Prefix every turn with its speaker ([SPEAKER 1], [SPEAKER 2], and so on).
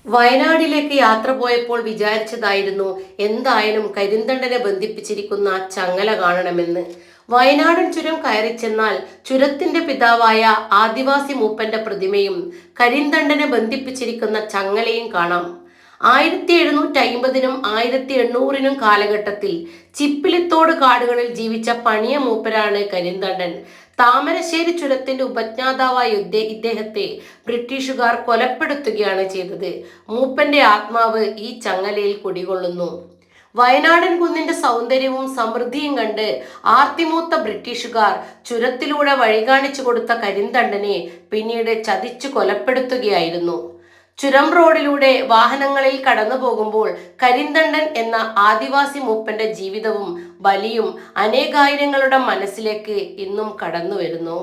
[SPEAKER 1] വയനാടിലേക്ക് യാത്ര പോയപ്പോൾ വിചാരിച്ചതായിരുന്നു എന്തായാലും കരിന്തണ്ടനെ ബന്ധിപ്പിച്ചിരിക്കുന്ന ചങ്ങല കാണണമെന്ന്. വയനാടൻ ചുരം കയറി ചെന്നാൽ ചുരത്തിന്റെ പിതാവായ ആദിവാസി മൂപ്പന്റെ പ്രതിമയും കരിന്തണ്ടനെ ബന്ധിപ്പിച്ചിരിക്കുന്ന ചങ്ങലയും കാണാം. 1750-നും 1800-നും കാലഘട്ടത്തിൽ ചിപ്പിലിത്തോട് കാടുകളിൽ ജീവിച്ച പണിയ മൂപ്പരാണ് കരിന്തണ്ടൻ. താമരശ്ശേരി ചുരത്തിന്റെ ഉപജ്ഞാതാവായ ഇദ്ദേഹത്തെ ബ്രിട്ടീഷുകാർ കൊലപ്പെടുത്തുകയാണ് ചെയ്തത്. മൂപ്പന്റെ ആത്മാവ് ഈ ചങ്ങലയിൽ കുടികൊള്ളുന്നു. വയനാടൻ കുന്നിന്റെ സൗന്ദര്യവും സമൃദ്ധിയും കണ്ട് ആർത്തിമൂത്ത ബ്രിട്ടീഷുകാർ ചുരത്തിലൂടെ വഴി കാണിച്ചു കൊടുത്ത കരിന്തണ്ടനെ പിന്നീട് ചതിച്ചു കൊലപ്പെടുത്തുകയായിരുന്നു. ചുരം റോഡിലൂടെ വാഹനങ്ങളിൽ കടന്നു പോകുമ്പോൾ കരിന്തണ്ടൻ എന്ന ആദിവാസി മൂപ്പന്റെ ജീവിതവും ബലിയും അനേകായിരങ്ങളുടെ മനസ്സിലേക്ക് ഇന്നും കടന്നു വരുന്നു.